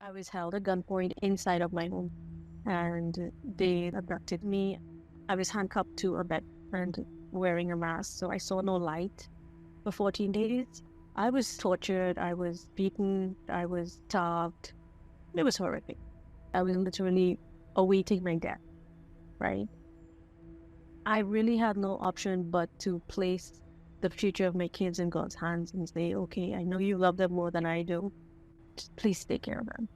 I was held at gunpoint inside of my home and they abducted me. I was handcuffed to a bed and wearing a mask, so I saw no light for 14 days. I was tortured, I was beaten, I was starved. It was horrific. I was literally awaiting my death, right? I really had no option but to place the future of my kids in God's hands and say, okay, I know you love them more than I do. Just please take care of them.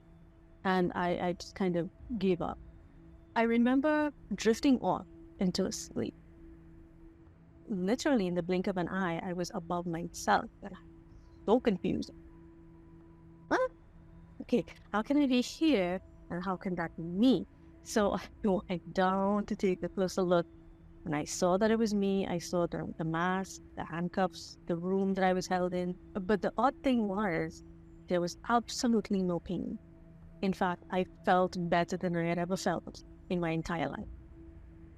And I just kind of gave up. I remember drifting off into a sleep. Literally in the blink of an eye, I was above myself. So confused. Huh? Okay, how can I be here? And how can that be me? So I went down to take a closer look. When I saw that it was me, I saw the mask, the handcuffs, the room that I was held in. But the odd thing was, there was absolutely no pain. In fact, I felt better than I had ever felt in my entire life.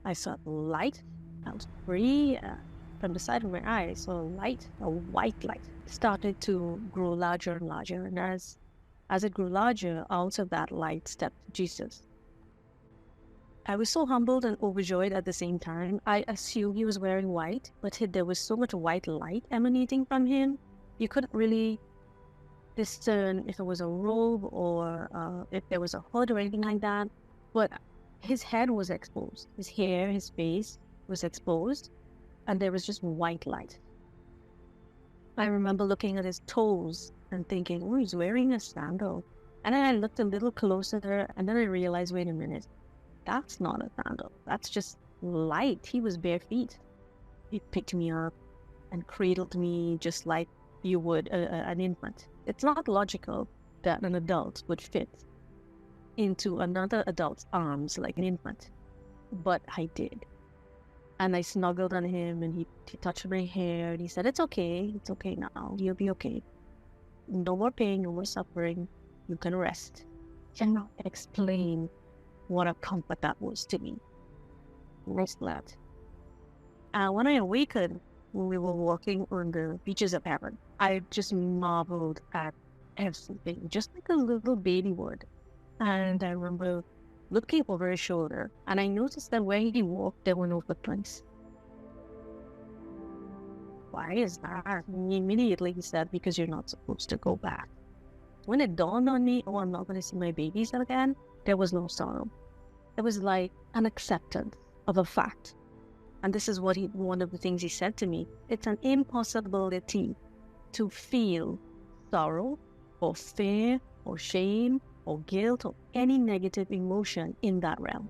I felt light, felt free. From the side of my eye, I saw light, a white light, started to grow larger and larger. And as it grew larger, out of that light stepped Jesus. I was so humbled and overjoyed at the same time. I assumed he was wearing white, but there was so much white light emanating from him, you couldn't really discern if it was a robe or if there was a hood or anything like that. But his head was exposed. His hair, his face was exposed, and there was just white light. I remember looking at his toes and thinking, oh, he's wearing a sandal. And then I looked a little closer, and then I realized, wait a minute, that's not a sandal. That's just light. He was bare feet. He picked me up and cradled me just like you would an infant. It's not logical that an adult would fit into another adult's arms like an infant, but I did. And I snuggled on him, and he touched my hair, and he said, it's okay now, you'll be okay. No more pain, no more suffering, you can rest. Cannot explain what a comfort that was to me. And I slept. When I awakened, when we were walking on the beaches of heaven, I just marveled at everything, just like a little baby would. And I remember looking over his shoulder, and I noticed that where he walked, there were no footprints. Why is that? Immediately he said, because you're not supposed to go back. When it dawned on me, oh, I'm not going to see my babies again, there was no sorrow. It was like an acceptance of a fact. And this is what one of the things he said to me. It's an impossibility to feel sorrow or fear or shame or guilt or any negative emotion in that realm.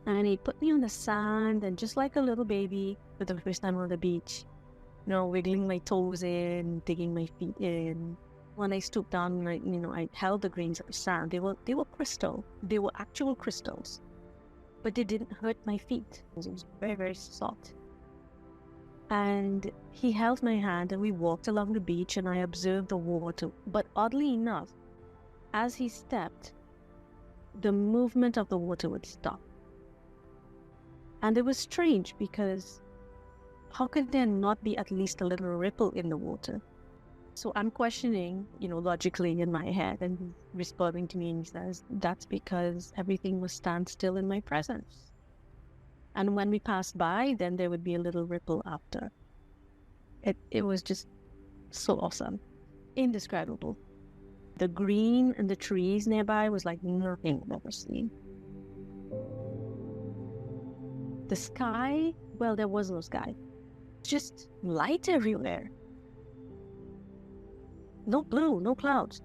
And he put me on the sand, and just like a little baby for the first time on the beach, wiggling my toes in, digging my feet in. When I stooped down, I held the grains of sand. They were crystal. They were actual crystals. But they didn't hurt my feet. It was very, very soft. And he held my hand, and we walked along the beach, and I observed the water. But oddly enough, as he stepped, the movement of the water would stop. And it was strange, because how could there not be at least a little ripple in the water? So I'm questioning, logically in my head, and he's responding to me, and he says, that's because everything was stand still in my presence. And when we passed by, then there would be a little ripple after. It was just so awesome. Indescribable. The green and the trees nearby was like nothing I've ever seen. The sky, well, there was no sky. Just light everywhere. No blue, no clouds.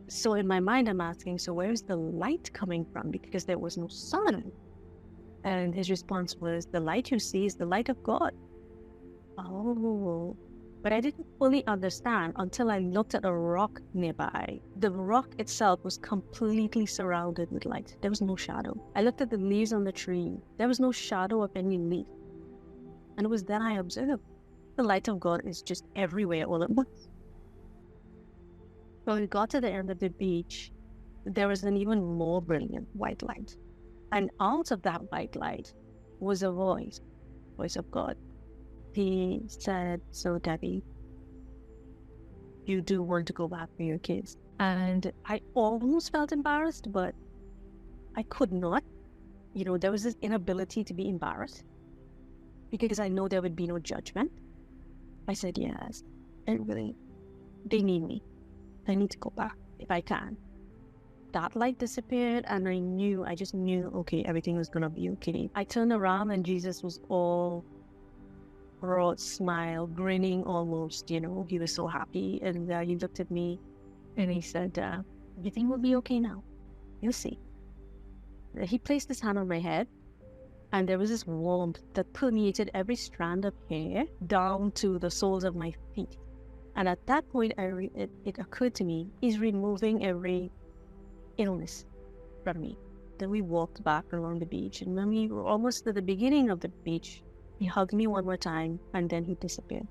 So in my mind, I'm asking, so where is the light coming from? Because there was no sun. And his response was, the light you see is the light of God. Oh, but I didn't fully understand until I looked at a rock nearby. The rock itself was completely surrounded with light. There was no shadow. I looked at the leaves on the tree. There was no shadow of any leaf. And it was then I observed the light of God is just everywhere all at once. When we got to the end of the beach, there was an even more brilliant white light. And out of that white light was a voice of God. He said, so Debbie, you do want to go back for your kids. And I almost felt embarrassed, but I could not. There was this inability to be embarrassed because I know there would be no judgment. I said, yes, they need me. I need to go back if I can. That light disappeared, and I just knew, okay, everything was going to be okay. I turned around and Jesus was all broad smile, grinning almost, he was so happy. And he looked at me and he said, everything will be okay now. You'll see. He placed his hand on my head, and there was this warmth that permeated every strand of hair down to the soles of my feet. And at that point, it occurred to me, he's removing every illness from me. Then we walked back along the beach, and when we were almost at the beginning of the beach, he hugged me one more time, and then he disappeared.